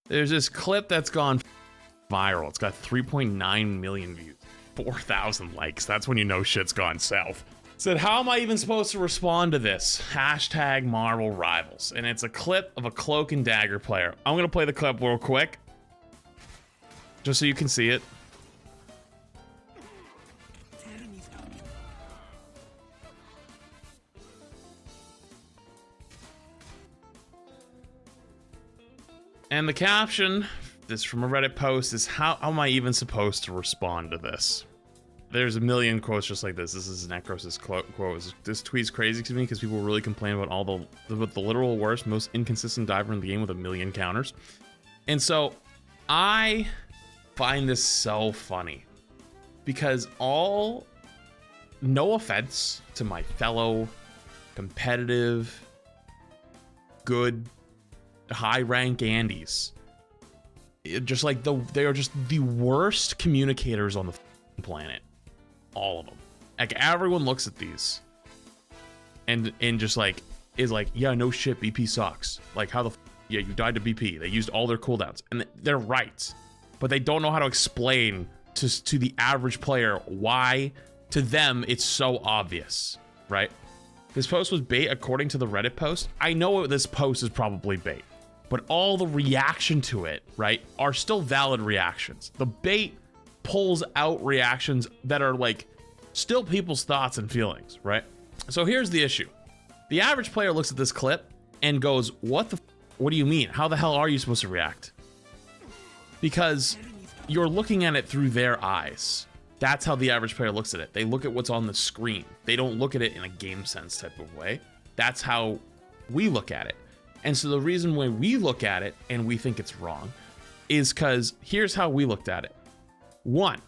There's this clip that's gone viral. It's got 3.9 million views, 4,000 likes. That's when you know shit's gone south. It said, how am I even supposed to respond to this? Hashtag Marvel Rivals. And it's a clip of a Cloak and Dagger player. I'm gonna play the clip real quick, just so you can see it. And the caption, this from a Reddit post, is how am I even supposed to respond to this? There's a million quotes just like this. This is Necros' quote. This tweet's crazy to me because people really complain about the literal worst, most inconsistent diver in the game with a million counters. And so I find this so funny because no offense to my fellow competitive, good, high rank Andes, just like they are just the worst communicators on the planet, all of them. Like everyone looks at these and just like is like, yeah, no shit, BP sucks. Like how yeah, you died to BP. They used all their cooldowns, and they're right, but they don't know how to explain to the average player why to them it's so obvious, right? This post was bait according to the Reddit post. I know this post is probably bait, but all the reaction to it, right, are still valid reactions. The bait pulls out reactions that are like still people's thoughts and feelings, right? So here's the issue. The average player looks at this clip and goes, what do you mean? How the hell are you supposed to react? Because you're looking at it through their eyes. That's how the average player looks at it. They look at what's on the screen. They don't look at it in a game sense type of way. That's how we look at it. And so the reason why we look at it and we think it's wrong is because here's how we looked at it. One,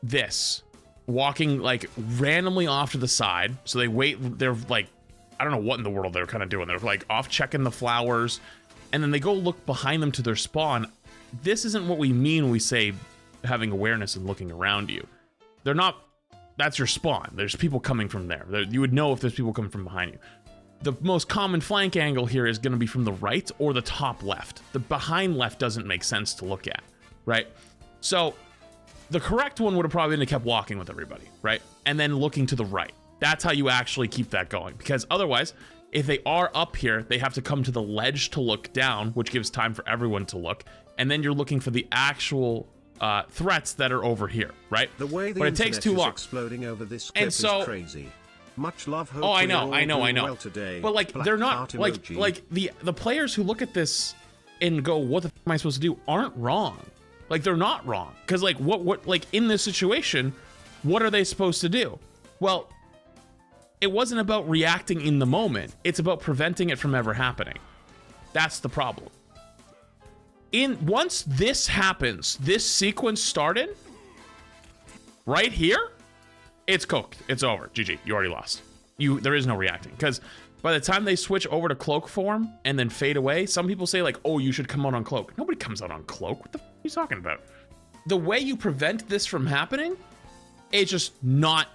this walking like randomly off to the side. So they wait, they're like, I don't know what in the world they're kind of doing. They're like off checking the flowers and then they go look behind them to their spawn. This isn't what we mean when we say having awareness and looking around you. They're not, that's your spawn. There's people coming from there. You would know if there's people coming from behind you. The most common flank angle here is going to be from the right or the top left. The behind left doesn't make sense to look at, right? So the correct one would have probably been to kept walking with everybody, right? And then looking to the right. That's how you actually keep that going, because otherwise, if they are up here, they have to come to the ledge to look down, which gives time for everyone to look. And then you're looking for the actual threats that are over here, right? The way the but it takes too long. Exploding over this clip and so, is crazy. Much love. Oh, I know. Well today. But like, they're not like the players who look at this and go, "What the f am I supposed to do?" aren't wrong. Like they're not wrong, because like what like in this situation, what are they supposed to do? Well, it wasn't about reacting in the moment. It's about preventing it from ever happening. That's the problem. Once this happens, this sequence started right here, it's cooked. It's over. GG. You already lost. There is no reacting, because by the time they switch over to cloak form and then fade away, some people say like, oh, you should come out on cloak. Nobody comes out on cloak. What the f are you talking about? The way you prevent this from happening is just not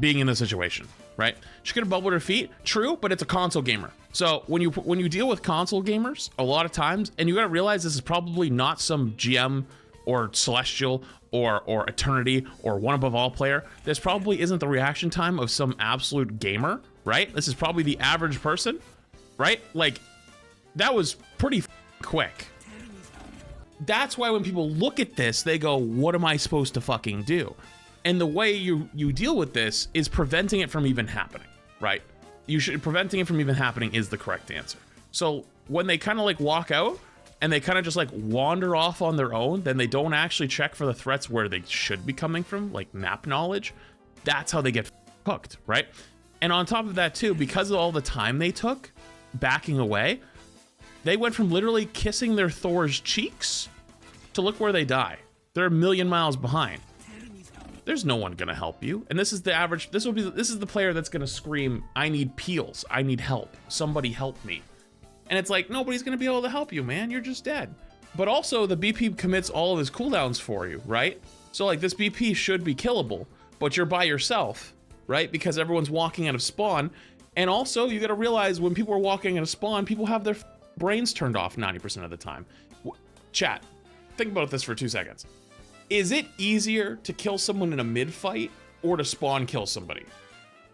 being in the situation, right? She could have bubbled her feet, true, but it's a console gamer. So when you deal with console gamers, a lot of times, and you gotta realize this is probably not some GM or Celestial or Eternity or One Above All player. This probably isn't the reaction time of some absolute gamer, right? This is probably the average person, right? Like, that was pretty quick. That's why when people look at this, they go, what am I supposed to fucking do? And the way you deal with this is preventing it from even happening, right? Preventing it from even happening is the correct answer. So when they kind of like walk out and they kind of just like wander off on their own, then they don't actually check for the threats where they should be coming from, like map knowledge. That's how they get hooked, right? And on top of that too, because of all the time they took backing away, they went from literally kissing their Thor's cheeks to look where they die. They're a million miles behind. There's no one gonna help you. And this is the average, this is the player that's gonna scream, I need peels, I need help, somebody help me. And it's like, nobody's gonna be able to help you, man, you're just dead. But also the BP commits all of his cooldowns for you, right? So like this BP should be killable, but you're by yourself, right? Because everyone's walking out of spawn. And also you gotta realize when people are walking out of spawn, people have their brains turned off 90% of the time. Chat, think about this for 2 seconds. Is it easier to kill someone in a mid fight or to spawn kill somebody?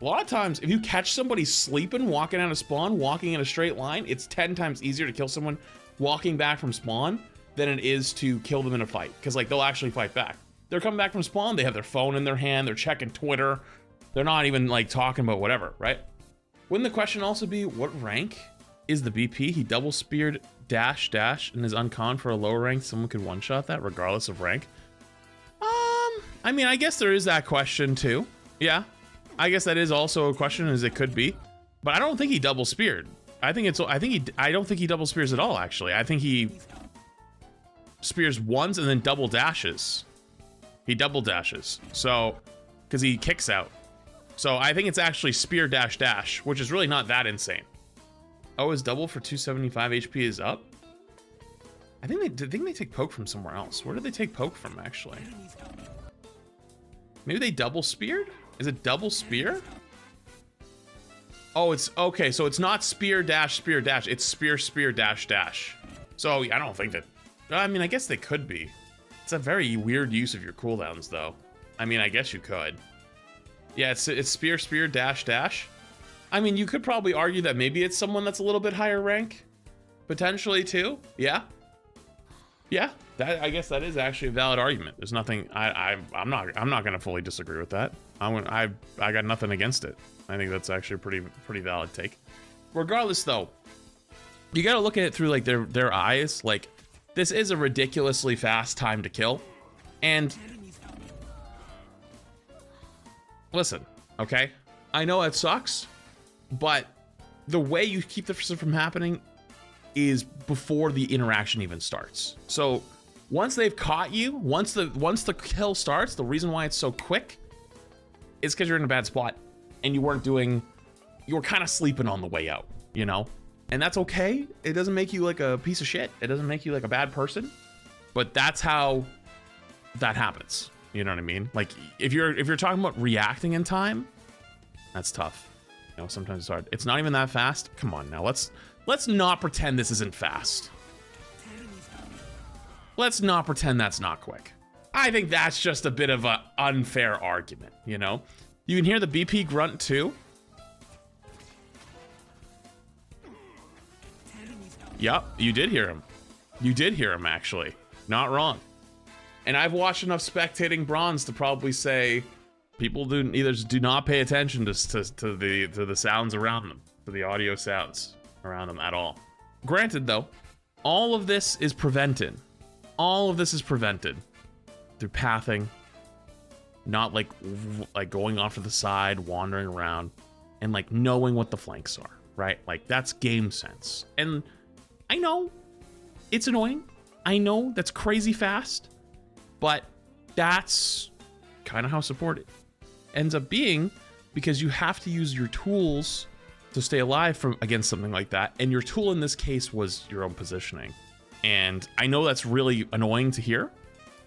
A lot of times, if you catch somebody sleeping, walking out of spawn, walking in a straight line, it's 10 times easier to kill someone walking back from spawn than it is to kill them in a fight. Because like they'll actually fight back. They're coming back from spawn, they have their phone in their hand, they're checking Twitter. They're not even like talking about whatever, right? Wouldn't the question also be, what rank is the BP? He double speared dash and is uncommon for a lower rank. Someone could one-shot that regardless of rank. I mean, I guess there is that question too. Yeah, I guess that is also a question, as it could be. But I don't think he double speared. I don't think he double spears at all, actually. I think he spears once and then double dashes. He double dashes. So, because he kicks out. So I think it's actually spear dash, which is really not that insane. Oh, his double for 275 HP is up? I think they take poke from somewhere else. Where did they take poke from, actually? Maybe they double speared? Is it double spear? Oh, it's okay. So it's not spear dash. It's spear dash. So I don't think that. I mean, I guess they could be. It's a very weird use of your cooldowns, though. I mean, I guess you could. Yeah, it's spear dash. I mean, you could probably argue that maybe it's someone that's a little bit higher rank, potentially too. Yeah. I guess that is actually a valid argument. There's nothing. I'm not gonna fully disagree with that. I got nothing against it. I think that's actually a pretty valid take. Regardless, though, you got to look at it through like their eyes. Like, this is a ridiculously fast time to kill, and listen, okay, I know it sucks, but the way you keep this from happening is before the interaction even starts. So once they've caught you, once the kill starts, the reason why it's so quick is because you're in a bad spot and you were kind of sleeping on the way out, you know? And that's okay. It doesn't make you like a piece of shit. It doesn't make you like a bad person, but that's how that happens. You know what I mean? Like, if you're talking about reacting in time, that's tough. You know, sometimes it's hard. It's not even that fast. Come on now, let's not pretend this isn't fast. Let's not pretend that's not quick. I think that's just a bit of an unfair argument, you know? You can hear the BP grunt too. Yep, you did hear him. You did hear him, actually. Not wrong. And I've watched enough spectating bronze to probably say people do not pay attention to the sounds around them, to the audio sounds around them at all. Granted, though, all of this is prevented. All of this is prevented through pathing, not like going off to the side, wandering around, and like knowing what the flanks are, right? Like, that's game sense. And I know it's annoying. I know that's crazy fast, but that's kind of how support it ends up being, because you have to use your tools to stay alive against something like that. And your tool in this case was your own positioning. And I know that's really annoying to hear.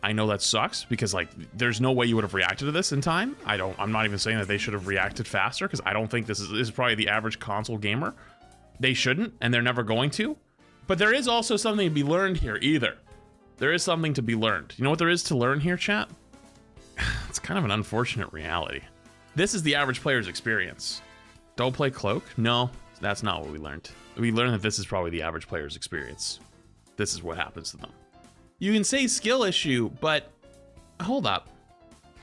I know that sucks, because like there's no way you would have reacted to this in time. I'm not even saying that they should have reacted faster, because I don't think this is probably the average console gamer. They shouldn't, and they're never going to. But there is also something to be learned here either. There is something to be learned. You know what there is to learn here, chat? It's kind of an unfortunate reality. This is the average player's experience. Don't play Cloak? No, that's not what we learned. We learned that this is probably the average player's experience. This is what happens to them. You can say skill issue, but hold up.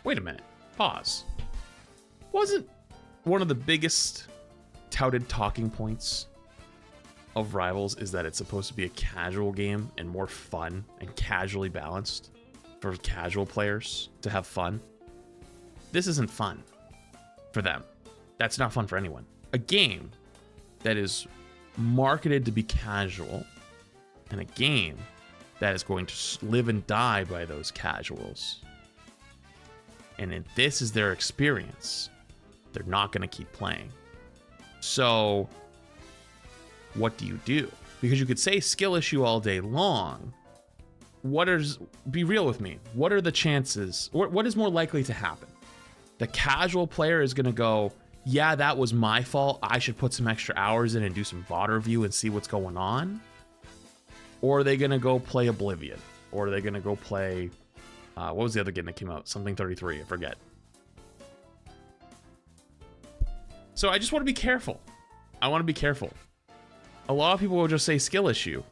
Wait a minute. Pause. Wasn't one of the biggest touted talking points of Rivals is that it's supposed to be a casual game and more fun and casually balanced for casual players to have fun? This isn't fun for them. That's not fun for anyone. A game that is marketed to be casual, and a game that is going to live and die by those casuals, and if this is their experience, they're not going to keep playing. So what do? Because you could say skill issue all day long. Be real with me. What are the chances? What is more likely to happen? The casual player is going to go, yeah, that was my fault. I should put some extra hours in and do some VOD review and see what's going on. Or are they going to go play Oblivion? Or are they going to go play... what was the other game that came out? Something 33, I forget. So I just want to be careful. I want to be careful. A lot of people will just say skill issue.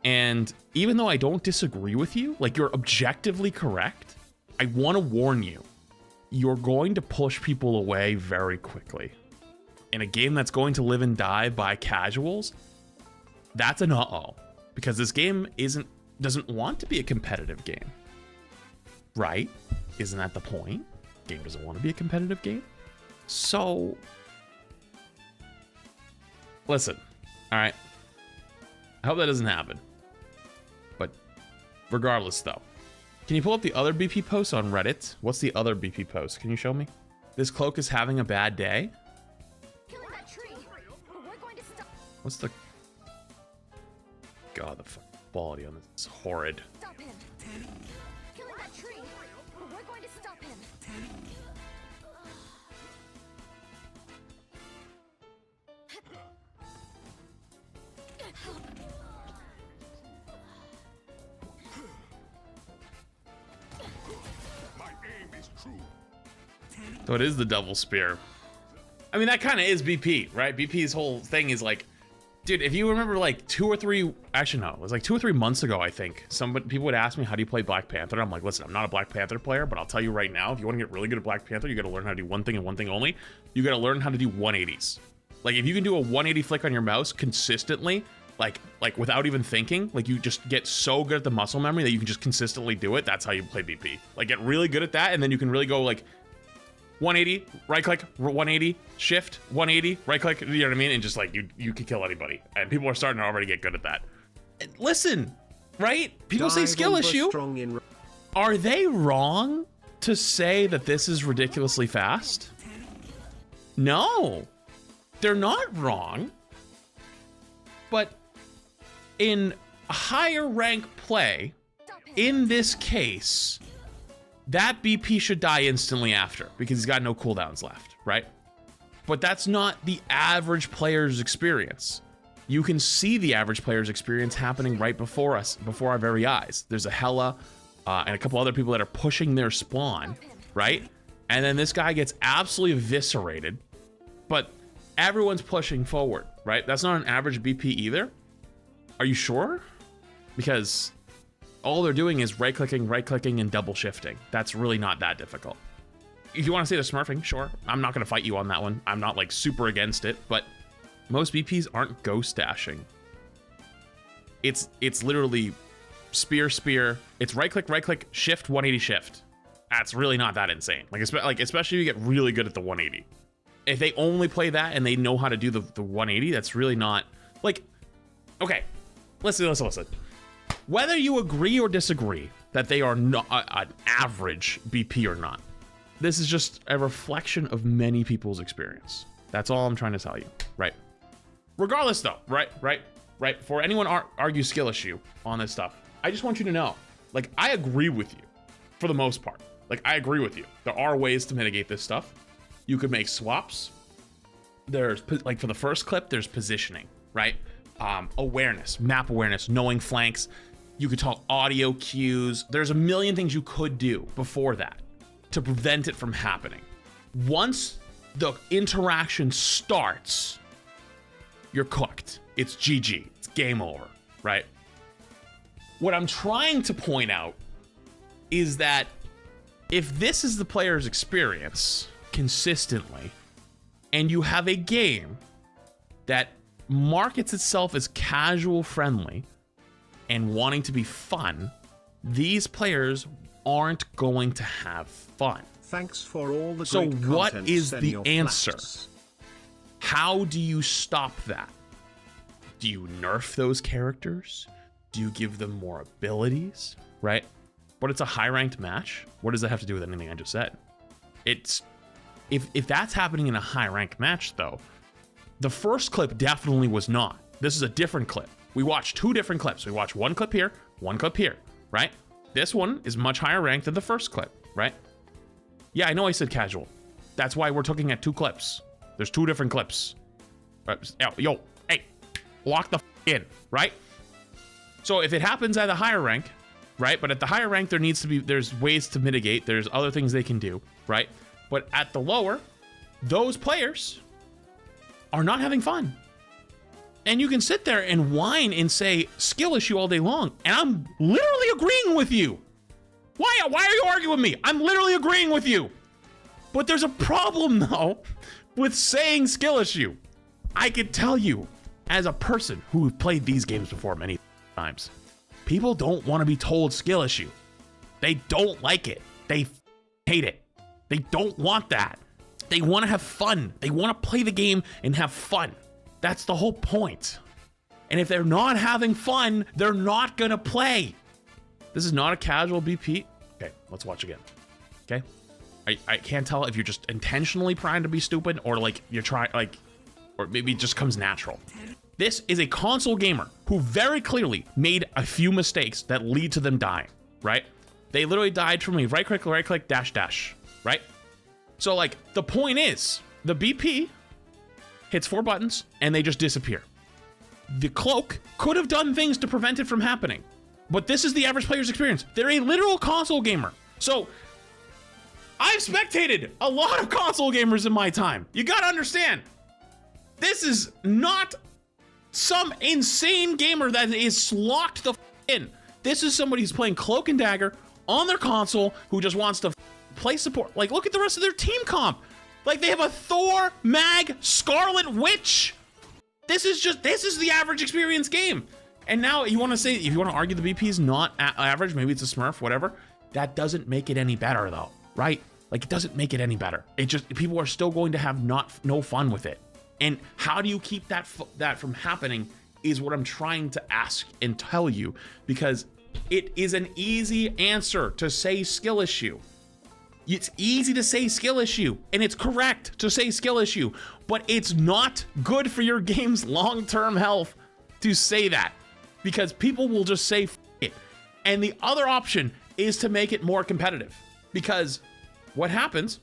And even though I don't disagree with you, like you're objectively correct, I want to warn you. You're going to push people away very quickly. In a game that's going to live and die by casuals, that's an uh-oh. Because this game doesn't want to be a competitive game. Right? Isn't that the point? Game doesn't want to be a competitive game. So, listen, all right. I hope that doesn't happen. But regardless, though, can you pull up the other BP post on Reddit? What's the other BP post? Can you show me? This cloak is having a bad day. What's the... God, the quality on this is horrid. Stop him. Killing that tree. We're going to stop him. My aim is true. So it is the double spear. I mean, that kind of is BP, right? BP's whole thing is like, dude, if you remember like 2 or 3, actually no, it was like 2 or 3 months ago, I think, people would ask me, how do you play Black Panther? I'm like, listen, I'm not a Black Panther player, but I'll tell you right now, if you want to get really good at Black Panther, you got to learn how to do one thing and one thing only. You got to learn how to do 180s. Like if you can do a 180 flick on your mouse consistently, like without even thinking, like you just get so good at the muscle memory that you can just consistently do it. That's how you play BP. Like get really good at that, and then you can really go like 180, right click, 180, shift, 180, right click, you know what I mean? And just like, you can kill anybody. And people are starting to already get good at that. And listen, right? People say skill issue. Are they wrong to say that this is ridiculously fast? No, they're not wrong. But in higher rank play, in this case, that BP should die instantly after because he's got no cooldowns left, right? But that's not the average player's experience. You can see the average player's experience happening right before us, before our very eyes. There's a Hela and a couple other people that are pushing their spawn, right? And then this guy gets absolutely eviscerated, but everyone's pushing forward, right? That's not an average BP either. Are you sure? Because all they're doing is right-clicking, and double shifting. That's really not that difficult. If you want to say the smurfing, sure. I'm not going to fight you on that one. I'm not like super against it, but most BPs aren't ghost dashing. It's literally spear. It's right-click, shift, 180 shift. That's really not that insane. Like especially if you get really good at the 180. If they only play that and they know how to do the 180, that's really not like, okay, listen. Whether you agree or disagree that they are not an average BP or not, this is just a reflection of many people's experience. That's all I'm trying to tell you, right? Regardless though, right? For anyone argue skill issue on this stuff, I just want you to know, like, I agree with you for the most part. Like, I agree with you. There are ways to mitigate this stuff. You could make swaps. There's, like, for the first clip, there's positioning, right? Awareness, map awareness, knowing flanks. You could talk audio cues. There's a million things you could do before that to prevent it from happening. Once the interaction starts, you're cooked. It's GG. It's game over, right? What I'm trying to point out is that if this is the player's experience consistently, and you have a game that markets itself as casual friendly and wanting to be fun, these players aren't going to have fun. Thanks for all the so great what content, is the Senor answer? Flats. How do you stop that? Do you nerf those characters? Do you give them more abilities, right? But it's a high ranked match. What does that have to do with anything I just said? It's if that's happening in a high ranked match though, the first clip definitely was not. This is a different clip. We watched 2 different clips. We watched one clip here, right? This one is much higher ranked than the first clip, right? Yeah, I know I said casual. That's why we're looking at 2 clips. There's 2 different clips. Yo, hey, lock the in, right? So if it happens at a higher rank, right? But at the higher rank, there's ways to mitigate. There's other things they can do, right? But at the lower, those players are not having fun. And you can sit there and whine and say skill issue all day long. And I'm literally agreeing with you. Why are you arguing with me? I'm literally agreeing with you. But there's a problem though with saying skill issue. I could tell you as a person who played these games before many times, people don't want to be told skill issue. They don't like it. They hate it. They don't want that. They want to have fun. They want to play the game and have fun. That's the whole point. And if they're not having fun, they're not going to play. This is not a casual BP. Okay, let's watch again. Okay. I can't tell if you're just intentionally trying to be stupid or like you're trying, like, or maybe it just comes natural. This is a console gamer who very clearly made a few mistakes that lead to them dying, right? They literally died from me. Right click, dash, dash, right? So like the point is the BP hits 4 buttons and they just disappear. The cloak could have done things to prevent it from happening, but this is the average player's experience. They're a literal console gamer. So I've spectated a lot of console gamers in my time. You gotta understand, this is not some insane gamer that is locked the in. This is somebody who's playing Cloak and Dagger on their console who just wants to play support. Like, look at the rest of their team comp. Like, they have a Thor, Mag, Scarlet Witch. This is the average experience game. And now you want to say, if you want to argue the BP is not average, maybe it's a Smurf, whatever. That doesn't make it any better though, right? Like, it doesn't make it any better. It just, people are still going to have no fun with it. And how do you keep that from happening is what I'm trying to ask and tell you, because it is an easy answer to say skill issue. It's easy to say skill issue, and it's correct to say skill issue, but it's not good for your game's long-term health to say that, because people will just say F it. And the other option is to make it more competitive, because what happens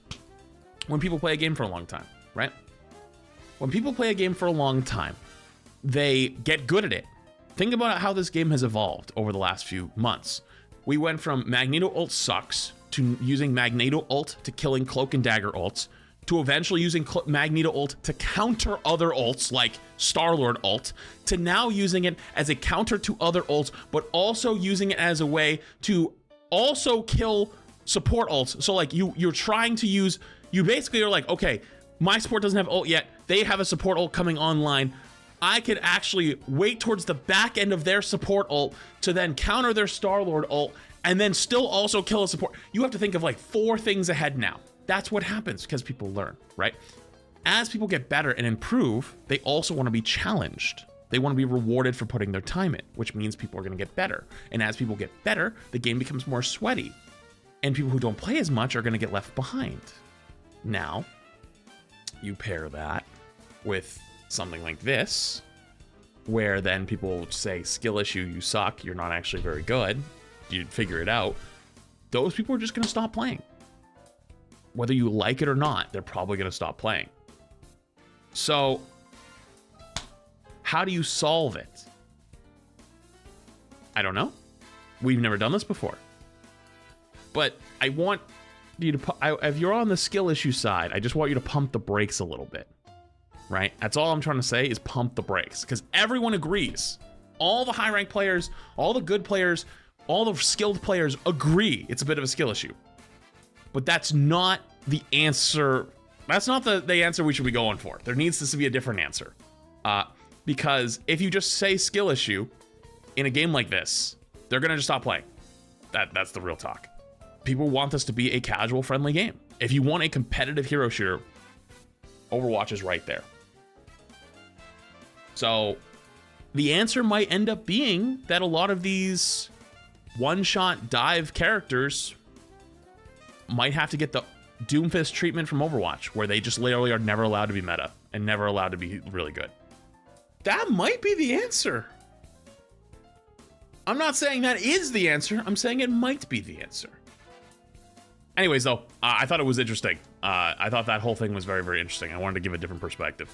when people play a game for a long time, right? When people play a game for a long time, they get good at it. Think about how this game has evolved over the last few months. We went from Magneto ult sucks to using Magneto ult to killing Cloak and Dagger ults, to eventually using Magneto ult to counter other ults like Star-Lord ult, to now using it as a counter to other ults, but also using it as a way to also kill support ults. So like you're trying to use, you basically are like, okay, my support doesn't have ult yet. They have a support ult coming online. I could actually wait towards the back end of their support ult to then counter their Star-Lord ult and then still also kill a support. You have to think of like 4 things ahead now. That's what happens because people learn, right? As people get better and improve, they also want to be challenged. They want to be rewarded for putting their time in, which means people are going to get better. And as people get better, the game becomes more sweaty. And people who don't play as much are going to get left behind. Now, you pair that with something like this, where then people say, skill issue, you suck, you're not actually very good, you figure it out. Those people are just going to stop playing. Whether you like it or not, they're probably going to stop playing. So, how do you solve it? I don't know. We've never done this before. But I want you to, if you're on the skill issue side, I just want you to pump the brakes a little bit, right? That's all I'm trying to say is pump the brakes, because everyone agrees. All the high rank players, all the good players, all the skilled players agree it's a bit of a skill issue. But that's not the answer. That's not the answer we should be going for. There needs to be a different answer. Because if you just say skill issue in a game like this, they're going to just stop playing. That's the real talk. People want this to be a casual, friendly game. If you want a competitive hero shooter, Overwatch is right there. So the answer might end up being that a lot of these one-shot dive characters might have to get the Doomfist treatment from Overwatch, where they just literally are never allowed to be meta and never allowed to be really good. That might be the answer. I'm not saying that is the answer. I'm saying it might be the answer. Anyways, though, I thought it was interesting. I thought that whole thing was very, very interesting. I wanted to give a different perspective.